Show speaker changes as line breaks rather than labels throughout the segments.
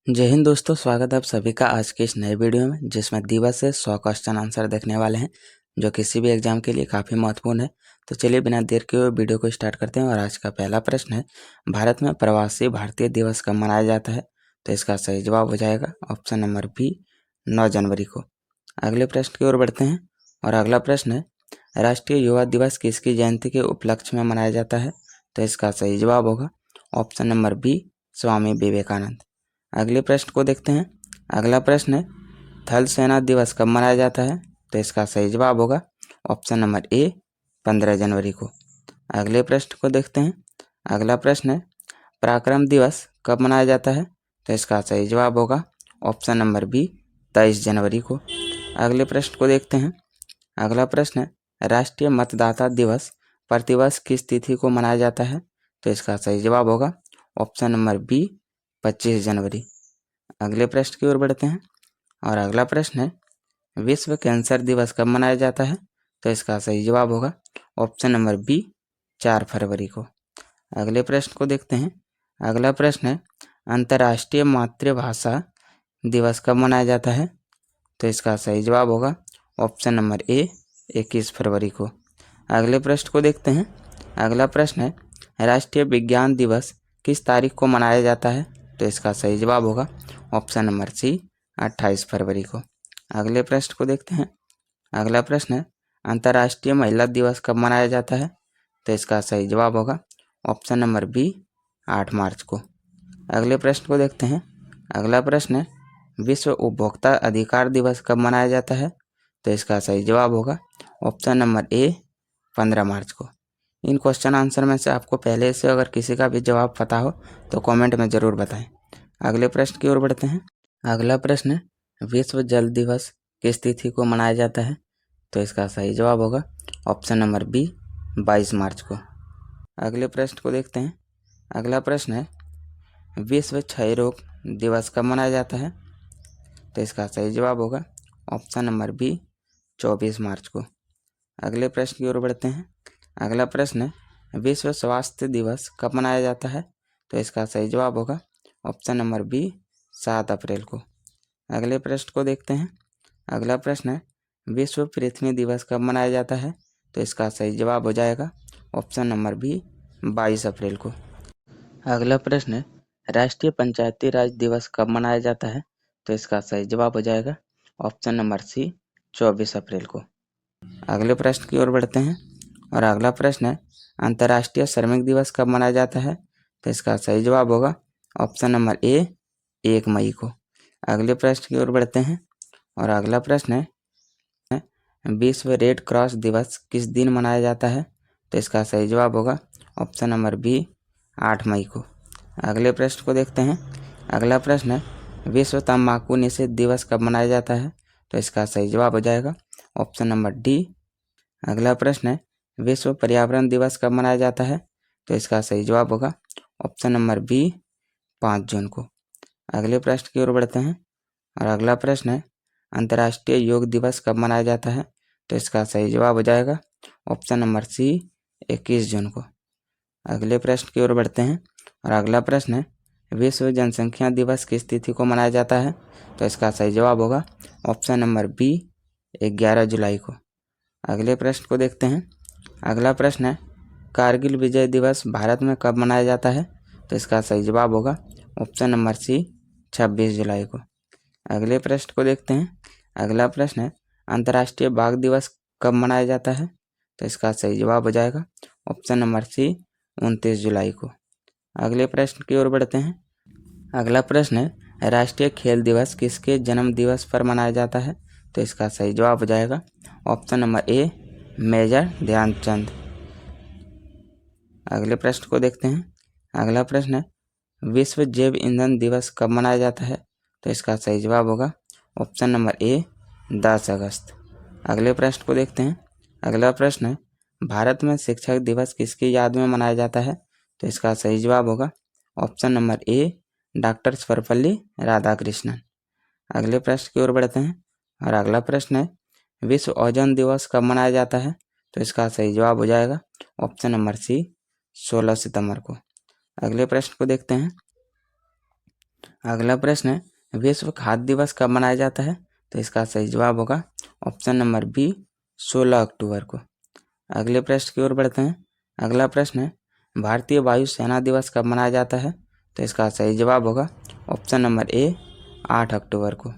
जय हिंद दोस्तों, स्वागत है आप सभी का आज के इस नए वीडियो में, जिसमें दिवस से 100 क्वेश्चन आंसर देखने वाले हैं जो किसी भी एग्जाम के लिए काफ़ी महत्वपूर्ण है। तो चलिए बिना देर के हुए वीडियो को स्टार्ट करते हैं। और आज का पहला प्रश्न है, भारत में प्रवासी भारतीय दिवस कब मनाया जाता है? तो इसका सही जवाब हो जाएगा ऑप्शन नंबर बी, 9 जनवरी को। अगले प्रश्न की ओर बढ़ते हैं और अगला प्रश्न है, राष्ट्रीय युवा दिवस किसकी जयंती के उपलक्ष्य में मनाया जाता है? तो इसका सही जवाब होगा option number B, Swami Vivekananda. अगले प्रश्न को देखते हैं। अगला प्रश्न है, थल सेना दिवस कब मनाया जाता है? तो इसका सही जवाब होगा ऑप्शन नंबर ए, 15 जनवरी को। अगले प्रश्न को देखते हैं। अगला प्रश्न है, पराक्रम दिवस कब मनाया जाता है? तो इसका सही जवाब होगा ऑप्शन नंबर बी, 23 जनवरी को। अगले प्रश्न को देखते हैं। अगला प्रश्न है, राष्ट्रीय मतदाता दिवस प्रतिवर्ष किस तिथि को मनाया जाता है? तो इसका सही जवाब होगा ऑप्शन नंबर बी, 25 जनवरी। अगले प्रश्न की ओर बढ़ते हैं और अगला प्रश्न है, विश्व कैंसर दिवस कब मनाया जाता है? तो इसका सही जवाब होगा ऑप्शन नंबर बी, 4 फरवरी को। अगले प्रश्न को देखते हैं। अगला प्रश्न है, अंतर्राष्ट्रीय मातृभाषा दिवस कब मनाया जाता है? तो इसका सही जवाब होगा ऑप्शन नंबर ए, 21 फरवरी को। अगले प्रश्न को देखते हैं। अगला प्रश्न है, राष्ट्रीय विज्ञान दिवस किस तारीख को मनाया जाता है? तो इसका सही जवाब होगा ऑप्शन नंबर सी, 28 फरवरी को। अगले प्रश्न को देखते हैं। अगला प्रश्न है, अंतर्राष्ट्रीय महिला दिवस कब मनाया जाता है? तो इसका सही जवाब होगा ऑप्शन नंबर बी, 8 मार्च को। अगले प्रश्न को देखते हैं। अगला प्रश्न है, विश्व उपभोक्ता अधिकार दिवस कब मनाया जाता है? तो इसका सही जवाब होगा ऑप्शन नंबर ए, 15 मार्च को। इन क्वेश्चन आंसर में से आपको पहले से अगर किसी का भी जवाब पता हो तो कमेंट में ज़रूर बताएं। अगले प्रश्न की ओर बढ़ते हैं। अगला प्रश्न है, विश्व जल दिवस किस तिथि को मनाया जाता है? तो इसका सही जवाब होगा ऑप्शन नंबर बी, 22 मार्च को। अगले प्रश्न को देखते हैं। अगला प्रश्न है, विश्व क्षय रोग दिवस कब मनाया जाता है? तो इसका सही जवाब होगा ऑप्शन नंबर बी, 24 मार्च को। अगले प्रश्न की ओर बढ़ते हैं। अगला प्रश्न है, विश्व स्वास्थ्य दिवस कब मनाया जाता है? तो इसका सही जवाब होगा ऑप्शन नंबर बी, 7 अप्रैल को। अगले प्रश्न को देखते हैं। अगला प्रश्न है, विश्व पृथ्वी दिवस कब मनाया जाता है? तो इसका सही जवाब हो जाएगा ऑप्शन नंबर बी, 22 अप्रैल को। अगला प्रश्न है, राष्ट्रीय पंचायती राज दिवस कब मनाया जाता है? तो इसका सही जवाब हो जाएगा ऑप्शन नंबर सी, 24 अप्रैल को। अगले प्रश्न की ओर बढ़ते हैं और अगला प्रश्न है, अंतर्राष्ट्रीय श्रमिक दिवस कब मनाया जाता है? तो इसका सही जवाब होगा ऑप्शन नंबर ए, 1 मई को। अगले प्रश्न की ओर बढ़ते हैं और अगला प्रश्न है, विश्व रेड क्रॉस दिवस किस दिन मनाया जाता है? तो इसका सही जवाब होगा ऑप्शन नंबर बी, 8 मई को। अगले प्रश्न को देखते हैं। अगला प्रश्न है, विश्व तंबाकू निषेध दिवस कब मनाया जाता है? तो इसका सही जवाब हो जाएगा ऑप्शन नंबर डी। अगला प्रश्न है, विश्व पर्यावरण दिवस कब मनाया जाता है? तो इसका सही जवाब होगा ऑप्शन नंबर बी, 5 जून को। अगले प्रश्न की ओर बढ़ते हैं और अगला प्रश्न है, अंतर्राष्ट्रीय योग दिवस कब मनाया जाता है? तो इसका सही जवाब हो जाएगा ऑप्शन नंबर सी, 21 जून को। अगले प्रश्न की ओर बढ़ते हैं और अगला प्रश्न है, विश्व जनसंख्या दिवस किस तिथि को मनाया जाता है? तो इसका सही जवाब होगा ऑप्शन नंबर बी, 11 जुलाई को। अगले प्रश्न को देखते हैं। अगला प्रश्न है, कारगिल विजय दिवस भारत में कब मनाया जाता है? तो इसका सही जवाब होगा ऑप्शन नंबर सी, 26 जुलाई को। अगले प्रश्न को देखते हैं। अगला प्रश्न है, अंतर्राष्ट्रीय बाघ दिवस कब मनाया जाता है? तो इसका सही जवाब हो जाएगा ऑप्शन नंबर सी, 29 जुलाई को। अगले प्रश्न की ओर बढ़ते हैं। अगला प्रश्न है, राष्ट्रीय खेल दिवस किसके जन्म दिवस पर मनाया जाता है? तो इसका सही जवाब हो जाएगा option number A, Major Dhyan Chand. अगले प्रश्न को देखते हैं। अगला प्रश्न है, विश्व जैव ईंधन दिवस कब मनाया जाता है? तो इसका सही जवाब होगा ऑप्शन नंबर ए, 10 अगस्त। अगले प्रश्न को देखते हैं। अगला प्रश्न है, भारत में शिक्षक दिवस किसकी याद में मनाया जाता है? तो इसका सही जवाब होगा ऑप्शन नंबर ए, डॉक्टर सर्वपल्ली राधाकृष्णन। अगले प्रश्न की ओर बढ़ते हैं और अगला प्रश्न है, विश्व ओजोन दिवस कब मनाया जाता है? तो इसका सही जवाब हो जाएगा ऑप्शन नंबर सी, 16 सितंबर को। अगले प्रश्न को देखते हैं। अगला प्रश्न है विश्व खाद्य दिवस कब मनाया जाता है? तो इसका सही जवाब होगा ऑप्शन नंबर बी 16 अक्टूबर को। अगले प्रश्न की ओर बढ़ते हैं। अगला प्रश्न है भारतीय वायुसेना दिवस कब मनाया जाता है? तो इसका सही जवाब होगा ऑप्शन नंबर ए 8 अक्टूबर को।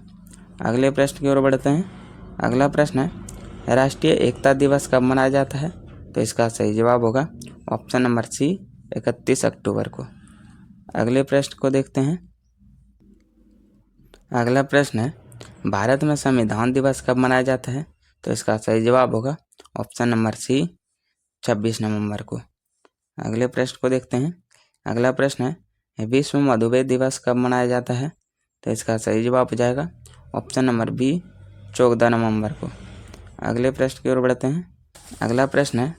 अगले प्रश्न की ओर बढ़ते हैं। अगला प्रश्न है राष्ट्रीय एकता दिवस कब मनाया जाता है? तो इसका सही जवाब होगा ऑप्शन नंबर सी 31 अक्टूबर को। अगले प्रश्न को देखते हैं। अगला प्रश्न है भारत में संविधान दिवस कब मनाया जाता है? तो इसका सही जवाब होगा ऑप्शन नंबर सी 26 नवंबर को। अगले प्रश्न को देखते हैं। अगला प्रश्न है विश्व मधुमेह दिवस कब मनाया जाता है? तो इसका सही जवाब हो जाएगा ऑप्शन नंबर बी 14 नवंबर को। अगले प्रश्न की ओर बढ़ते हैं। अगला प्रश्न है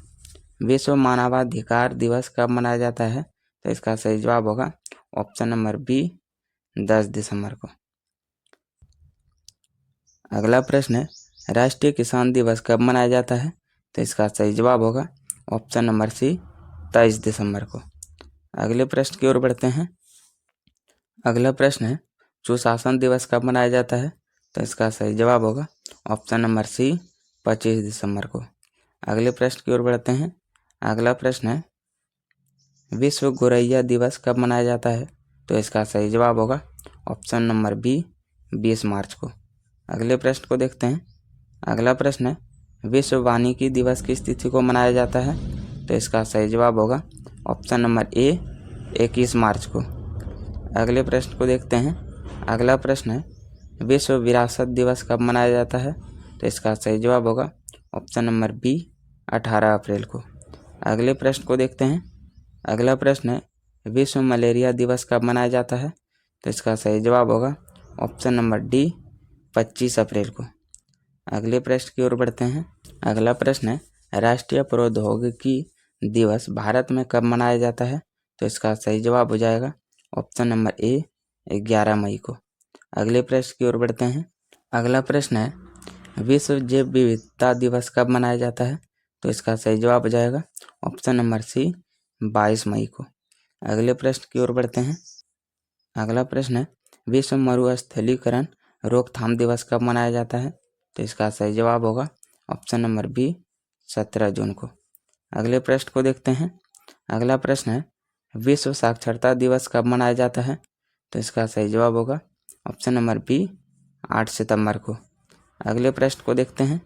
विश्व मानवाधिकार दिवस कब मनाया जाता है? तो इसका सही जवाब होगा ऑप्शन नंबर बी 10 दिसंबर को। अगला प्रश्न है राष्ट्रीय किसान दिवस कब मनाया जाता है? तो इसका सही जवाब होगा ऑप्शन नंबर सी 23 दिसंबर को। अगले प्रश्न की ओर बढ़ते हैं। अगला प्रश्न है सुशासन दिवस कब मनाया जाता है? तो इसका सही जवाब होगा ऑप्शन नंबर सी 25 दिसंबर को। अगले प्रश्न की ओर बढ़ते हैं। अगला प्रश्न है विश्व गोरैया दिवस कब मनाया जाता है? तो इसका सही जवाब होगा ऑप्शन नंबर बी 20 मार्च को। अगले प्रश्न को देखते हैं। अगला प्रश्न है विश्व वानिकी दिवस किस तिथि को मनाया जाता है? तो इसका सही जवाब होगा ऑप्शन नंबर ए 21 मार्च को। अगले प्रश्न को देखते हैं। अगला प्रश्न है विश्व विरासत दिवस कब मनाया जाता है? तो इसका सही जवाब होगा ऑप्शन नंबर बी 18 अप्रैल को। अगले प्रश्न को देखते हैं। अगला प्रश्न है विश्व मलेरिया दिवस कब मनाया जाता है? तो इसका सही जवाब होगा ऑप्शन नंबर डी 25 अप्रैल को। अगले प्रश्न की ओर बढ़ते हैं। अगला प्रश्न है राष्ट्रीय प्रौद्योगिकी दिवस भारत में कब मनाया जाता है? तो इसका सही जवाब हो जाएगा ऑप्शन नंबर ए 11 मई को। अगले प्रश्न की ओर बढ़ते हैं। अगला प्रश्न है विश्व जैव विविधता दिवस कब मनाया जाता है? तो इसका सही जवाब हो जाएगा ऑप्शन नंबर सी 22 मई को। अगले प्रश्न की ओर बढ़ते हैं। अगला प्रश्न है विश्व मरुस्थलीकरण रोकथाम दिवस कब मनाया जाता है? तो इसका सही जवाब होगा ऑप्शन नंबर बी 17 जून को। अगले प्रश्न को देखते हैं। अगला प्रश्न है विश्व साक्षरता दिवस कब मनाया जाता है? तो इसका सही जवाब होगा ऑप्शन नंबर बी 8 सितंबर को। अगले प्रश्न को देखते हैं।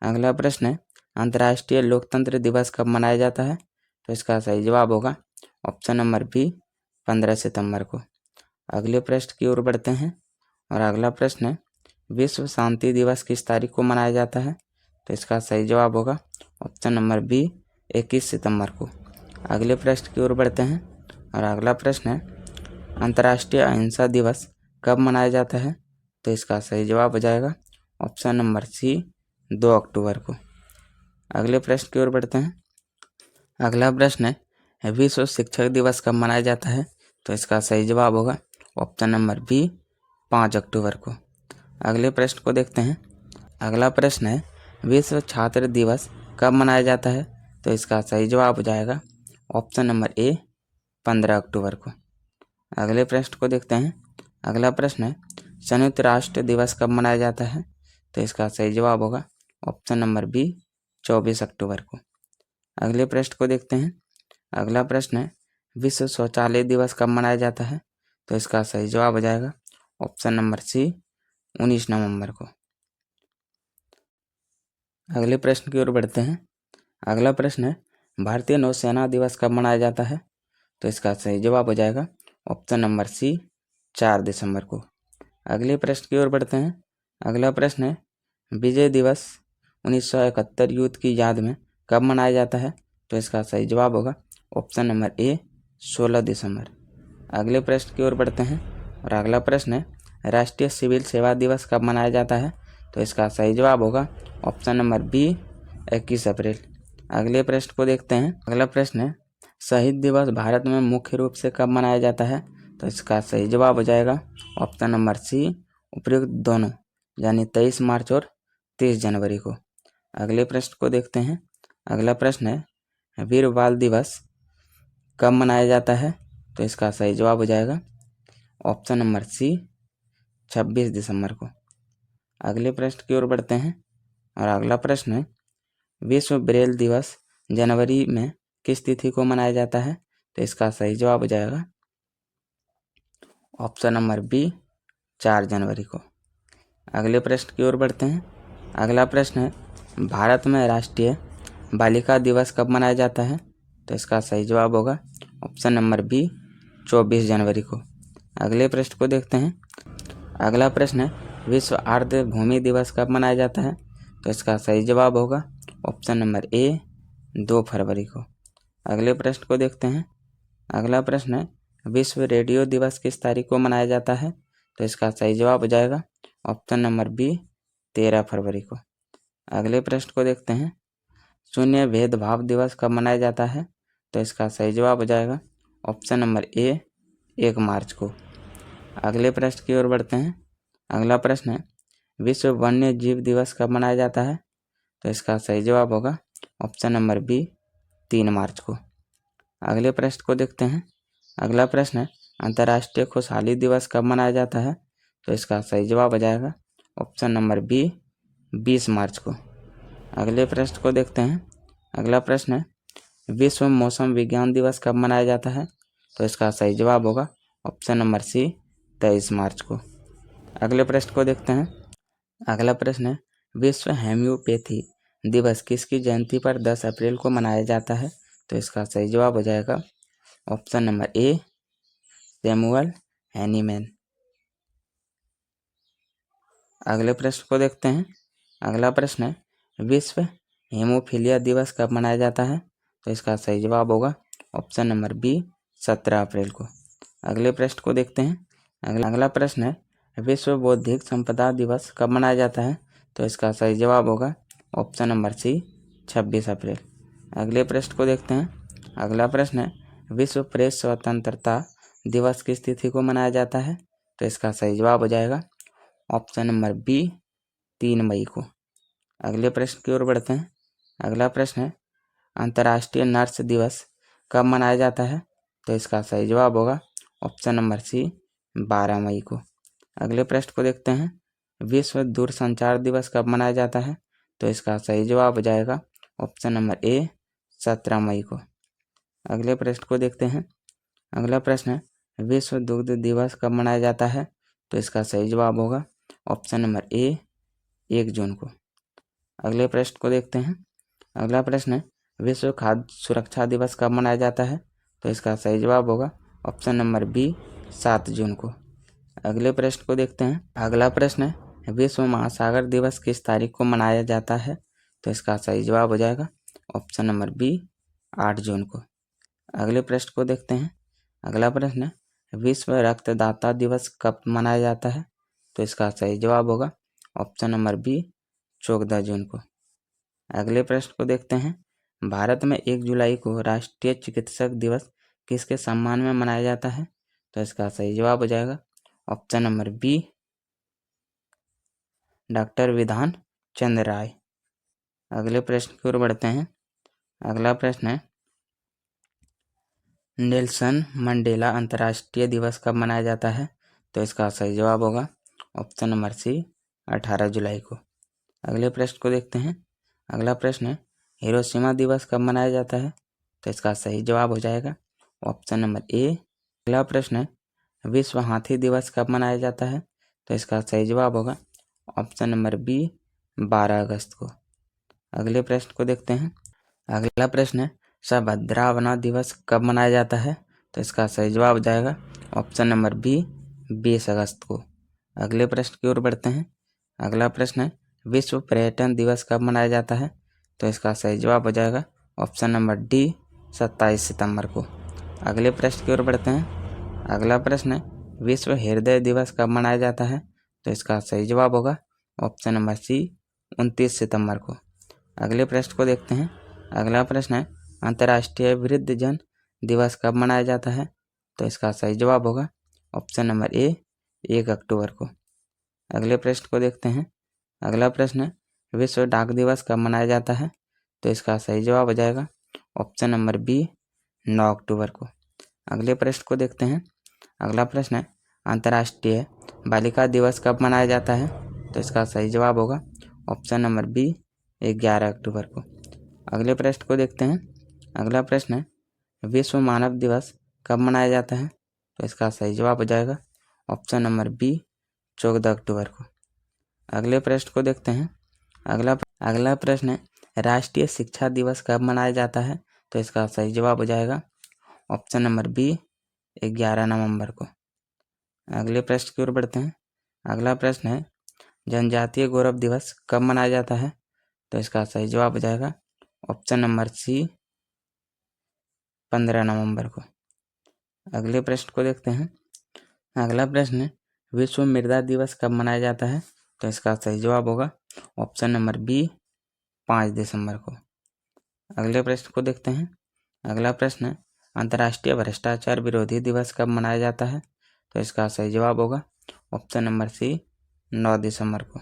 अगला प्रश्न है अंतर्राष्ट्रीय लोकतंत्र दिवस कब मनाया जाता है? तो इसका सही जवाब होगा ऑप्शन नंबर बी 15 सितंबर को। अगले प्रश्न की ओर बढ़ते हैं। और अगला प्रश्न है विश्व शांति दिवस किस तारीख को मनाया जाता है? तो इसका सही जवाब होगा ऑप्शन नंबर बी 21 सितंबर को। अगले प्रश्न की ओर बढ़ते हैं। और अगला प्रश्न है अंतर्राष्ट्रीय अहिंसा दिवस कब मनाया जाता है? तो इसका सही जवाब हो जाएगा ऑप्शन नंबर सी 2 अक्टूबर को। अगले प्रश्न की ओर बढ़ते हैं। अगला प्रश्न है विश्व शिक्षक दिवस कब मनाया जाता है? तो इसका सही जवाब होगा ऑप्शन नंबर बी 5 अक्टूबर को। अगले प्रश्न को देखते हैं। अगला प्रश्न है विश्व छात्र दिवस कब मनाया जाता है? तो इसका सही जवाब हो जाएगा ऑप्शन नंबर ए 15 अक्टूबर को। अगले प्रश्न को देखते हैं। अगला प्रश्न है संयुक्त राष्ट्र दिवस कब मनाया जाता है? तो इसका सही जवाब होगा ऑप्शन नंबर बी 24 अक्टूबर को। अगले प्रश्न को देखते हैं। अगला प्रश्न है विश्व शौचालय दिवस कब मनाया जाता है? तो इसका सही जवाब हो जाएगा ऑप्शन नंबर सी 19 नवंबर को। अगले प्रश्न की ओर बढ़ते हैं। अगला प्रश्न है भारतीय नौसेना दिवस कब मनाया जाता है? तो इसका सही जवाब हो जाएगा ऑप्शन नंबर सी 4 दिसंबर को। अगले प्रश्न की ओर बढ़ते हैं। अगला प्रश्न है विजय दिवस 1971 युद्ध की याद में कब मनाया जाता है? तो इसका सही जवाब होगा ऑप्शन नंबर ए 16 दिसंबर। अगले प्रश्न की ओर बढ़ते हैं। और अगला प्रश्न है राष्ट्रीय सिविल सेवा दिवस कब मनाया जाता है? तो इसका सही जवाब होगा ऑप्शन नंबर बी 21 अप्रैल। अगले प्रश्न को देखते हैं। अगला प्रश्न है शहीद दिवस भारत में मुख्य रूप से कब मनाया जाता है? तो इसका सही जवाब हो जाएगा ऑप्शन नंबर सी उपयुक्त दोनों, यानी 23 मार्च और 30 जनवरी को। अगले प्रश्न को देखते हैं। अगला प्रश्न है वीर बाल दिवस कब मनाया जाता है? तो इसका सही जवाब हो जाएगा ऑप्शन नंबर सी 26 दिसंबर को। अगले प्रश्न की ओर बढ़ते हैं और अगला प्रश्न है विश्व ब्रेल दिवस जनवरी में किस तिथि को मनाया जाता है? तो इसका सही जवाब हो जाएगा ऑप्शन नंबर बी 4 जनवरी को। अगले प्रश्न की ओर बढ़ते हैं। अगला प्रश्न है भारत में राष्ट्रीय बालिका दिवस कब मनाया जाता है? तो इसका सही जवाब होगा ऑप्शन नंबर बी 24 जनवरी को। अगले प्रश्न को देखते हैं। अगला प्रश्न है विश्व आर्द्र भूमि दिवस कब मनाया जाता है? तो इसका सही जवाब होगा ऑप्शन नंबर ए 2 फरवरी को। अगले प्रश्न को देखते हैं। अगला प्रश्न है विश्व रेडियो दिवस किस तारीख को मनाया जाता है? तो इसका सही जवाब हो जाएगा ऑप्शन नंबर बी 13 फरवरी को। अगले प्रश्न को देखते हैं शून्य भेदभाव दिवस कब मनाया जाता है? तो इसका सही जवाब हो जाएगा ऑप्शन नंबर ए 1 मार्च को। अगले प्रश्न की ओर बढ़ते हैं। अगला प्रश्न है विश्व वन्य जीव दिवस कब मनाया जाता है? तो इसका सही जवाब होगा ऑप्शन नंबर बी 3 मार्च को। अगले प्रश्न को देखते हैं। अगला प्रश्न है अंतर्राष्ट्रीय खुशहाली दिवस कब मनाया जाता है? तो इसका सही जवाब हो जाएगा ऑप्शन नंबर बी 20 मार्च को। अगले प्रश्न को देखते हैं। अगला प्रश्न है विश्व मौसम विज्ञान दिवस कब मनाया जाता है? तो इसका सही जवाब होगा ऑप्शन नंबर सी 23 मार्च को। अगले प्रश्न को देखते हैं। अगला प्रश्न है विश्व होम्योपैथी दिवस किसकी जयंती पर 10 अप्रैल को मनाया जाता है? तो इसका सही जवाब हो जाएगा ऑप्शन नंबर ए सैमुअल हैनीमैन। अगले प्रश्न को देखते हैं। अगला प्रश्न है विश्व हेमोफीलिया दिवस कब मनाया जाता है? तो इसका सही जवाब होगा ऑप्शन नंबर बी 17 अप्रैल को। अगले प्रश्न को देखते हैं। अगला प्रश्न है विश्व बौद्धिक संपदा दिवस कब मनाया जाता है? तो इसका सही जवाब होगा ऑप्शन नंबर सी 26 अप्रैल। अगले प्रश्न को देखते हैं। अगला प्रश्न है विश्व प्रेस स्वतंत्रता दिवस किस तिथि को मनाया जाता है? तो इसका सही जवाब हो जाएगा ऑप्शन नंबर बी 3 मई को। अगले प्रश्न की ओर बढ़ते हैं। अगला प्रश्न है अंतर्राष्ट्रीय नर्स दिवस कब मनाया जाता है? तो इसका सही जवाब होगा ऑप्शन नंबर सी 12 मई को। अगले प्रश्न को देखते हैं विश्व दूरसंचार दिवस कब मनाया जाता है? तो इसका सही जवाब हो जाएगा ऑप्शन नंबर ए 17 मई को। अगले प्रश्न को देखते हैं। अगला प्रश्न है विश्व दुग्ध दिवस कब मनाया जाता है? तो इसका सही जवाब होगा ऑप्शन नंबर ए 1 जून को। अगले प्रश्न को देखते हैं। अगला प्रश्न है विश्व खाद्य सुरक्षा दिवस कब मनाया जाता है? तो इसका सही जवाब होगा ऑप्शन नंबर बी 7 जून को। अगले प्रश्न को देखते हैं। अगला प्रश्न है विश्व महासागर दिवस किस तारीख को मनाया जाता है? तो इसका सही जवाब हो जाएगा ऑप्शन नंबर बी 8 जून को। अगले प्रश्न को देखते हैं। अगला प्रश्न है विश्व रक्तदाता दिवस कब मनाया जाता है? तो इसका सही जवाब होगा ऑप्शन नंबर बी 14 जून को। अगले प्रश्न को देखते हैं। भारत में 1 जुलाई को राष्ट्रीय चिकित्सक दिवस किसके सम्मान में मनाया जाता है? तो इसका सही जवाब हो जाएगा option number B doctor Bidhan Chandra राय। अगले प्रश्न की ओर बढ़ते हैं। अगला प्रश्न है नेल्सन मंडेला अंतर्राष्ट्रीय दिवस कब मनाया जाता है? तो इसका सही जवाब होगा ऑप्शन नंबर सी 18 जुलाई को। अगले प्रश्न को देखते हैं। अगला प्रश्न है हिरोशिमा दिवस कब मनाया जाता है? तो इसका सही जवाब हो जाएगा ऑप्शन नंबर ए। अगला प्रश्न है विश्व हाथी दिवस कब मनाया जाता है? तो इसका सही जवाब होगा ऑप्शन नंबर बी 12 अगस्त को। अगले प्रश्न को देखते हैं। अगला प्रश्न है सभद्रावना दिवस कब मनाया जाता है? तो इसका सही जवाब हो जाएगा ऑप्शन नंबर बी 20 अगस्त को। अगले प्रश्न की ओर बढ़ते हैं। अगला प्रश्न है विश्व पर्यटन दिवस कब मनाया जाता है? तो इसका सही जवाब हो जाएगा ऑप्शन नंबर डी 27 सितंबर को। अगले प्रश्न की ओर बढ़ते हैं। अगला प्रश्न है विश्व हृदय दिवस कब मनाया जाता है? तो इसका सही जवाब होगा ऑप्शन नंबर सी 29 सितंबर को। अगले प्रश्न को देखते हैं। अगला प्रश्न है अंतर्राष्ट्रीय वृद्धजन दिवस कब मनाया जाता है? तो इसका सही जवाब होगा ऑप्शन नंबर ए 1 अक्टूबर को। अगले प्रश्न को देखते हैं। अगला प्रश्न है विश्व डाक दिवस कब मनाया जाता है? तो इसका सही जवाब हो जाएगा ऑप्शन नंबर बी 9 अक्टूबर को। अगले प्रश्न को देखते हैं। अगला प्रश्न है अंतर्राष्ट्रीय बालिका दिवस कब मनाया जाता है? तो इसका सही जवाब होगा ऑप्शन नंबर बी 11 अक्टूबर को। अगले प्रश्न को देखते हैं। अगला प्रश्न है विश्व मानव दिवस कब मनाया जाता है? तो इसका सही जवाब हो जाएगा ऑप्शन नंबर बी 14 अक्टूबर को। अगले प्रश्न को देखते हैं। अगला प्रश्न है राष्ट्रीय शिक्षा दिवस कब मनाया जाता है? तो इसका सही जवाब हो जाएगा ऑप्शन नंबर बी 11 नवंबर को। अगले प्रश्न की ओर बढ़ते हैं। अगला प्रश्न है जनजातीय गौरव दिवस कब मनाया जाता है? तो इसका सही जवाब हो जाएगा ऑप्शन नंबर सी 15 नवंबर को। अगले प्रश्न को देखते हैं। अगला प्रश्न है विश्व मृदा दिवस कब मनाया जाता है? तो इसका सही जवाब होगा ऑप्शन नंबर बी 5 दिसंबर को। अगले प्रश्न को देखते हैं। अगला प्रश्न है अंतर्राष्ट्रीय भ्रष्टाचार विरोधी दिवस कब मनाया जाता है? तो इसका सही जवाब होगा ऑप्शन नंबर सी 9 दिसंबर को।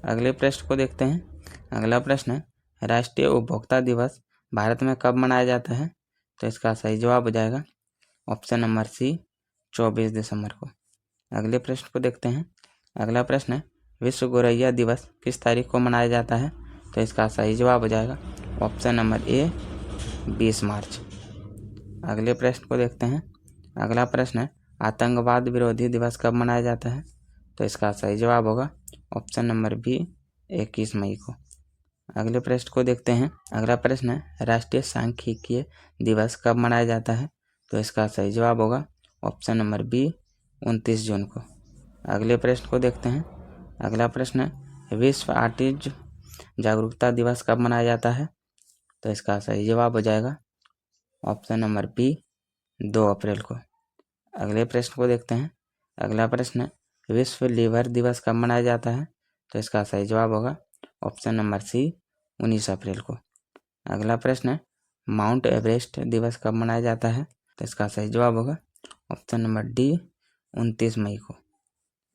अगले प्रश्न को देखते हैं। अगला प्रश्न है राष्ट्रीय उपभोक्ता दिवस भारत में कब मनाया जाता है? तो इसका सही जवाब हो जाएगा ऑप्शन नंबर सी 24 दिसंबर को। अगले प्रश्न को देखते हैं। अगला प्रश्न है विश्व गौरैया दिवस किस तारीख को मनाया जाता है? तो इसका सही जवाब हो जाएगा ऑप्शन नंबर ए 20 मार्च। अगले प्रश्न को देखते हैं। अगला प्रश्न है आतंकवाद विरोधी दिवस कब मनाया जाता है? तो इसका सही जवाब होगा ऑप्शन नंबर बी 21 मई को। अगले प्रश्न को देखते हैं। अगला प्रश्न है राष्ट्रीय सांख्यिकीय दिवस कब मनाया जाता है? तो इसका सही जवाब होगा ऑप्शन नंबर बी 29 जून को। अगले प्रश्न को देखते हैं। अगला प्रश्न है विश्व ऑटिज्म जागरूकता दिवस कब मनाया जाता है? तो इसका सही जवाब हो जाएगा ऑप्शन नंबर बी 2 अप्रैल को। अगले प्रश्न को देखते हैं। अगला प्रश्न है विश्व लीवर दिवस कब मनाया जाता है? तो इसका सही जवाब होगा ऑप्शन नंबर सी 19 अप्रैल को। अगला प्रश्न है माउंट एवरेस्ट दिवस कब मनाया जाता है? तो इसका सही जवाब होगा ऑप्शन नंबर डी 29 मई को।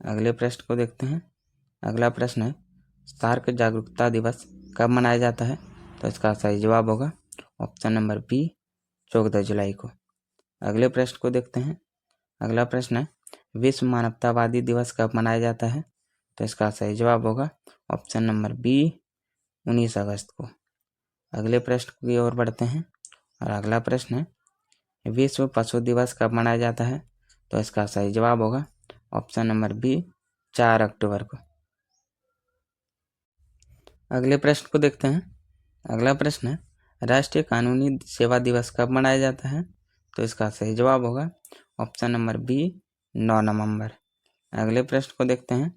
अगले प्रश्न को देखते हैं। अगला प्रश्न है सार्क जागरूकता दिवस कब मनाया जाता है? तो इसका सही जवाब होगा ऑप्शन नंबर बी 14 जुलाई को। अगले प्रश्न को देखते हैं। अगला प्रश्न है विश्व मानवतावादी दिवस कब मनाया जाता है? तो इसका सही जवाब होगा ऑप्शन नंबर बी 19 अगस्त को। अगले प्रश्न की ओर बढ़ते हैं और अगला प्रश्न है विश्व पशु दिवस कब मनाया जाता है? तो इसका सही जवाब होगा ऑप्शन नंबर बी 4 अक्टूबर को। अगले प्रश्न को देखते हैं। अगला प्रश्न है राष्ट्रीय कानूनी सेवा दिवस कब मनाया जाता है? तो इसका सही जवाब होगा ऑप्शन नंबर बी 9 नवंबर। अगले प्रश्न को देखते हैं।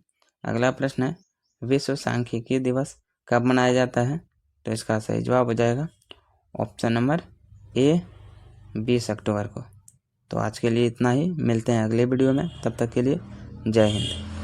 अगला प्रश्न है विश्व सांख्यिकी दिवस कब मनाया जाता है? तो इसका सही जवाब हो जाएगा ऑप्शन नंबर ए 20 अक्टूबर को। तो आज के लिए इतना ही, मिलते हैं अगले वीडियो में, तब तक के लिए जय हिंद।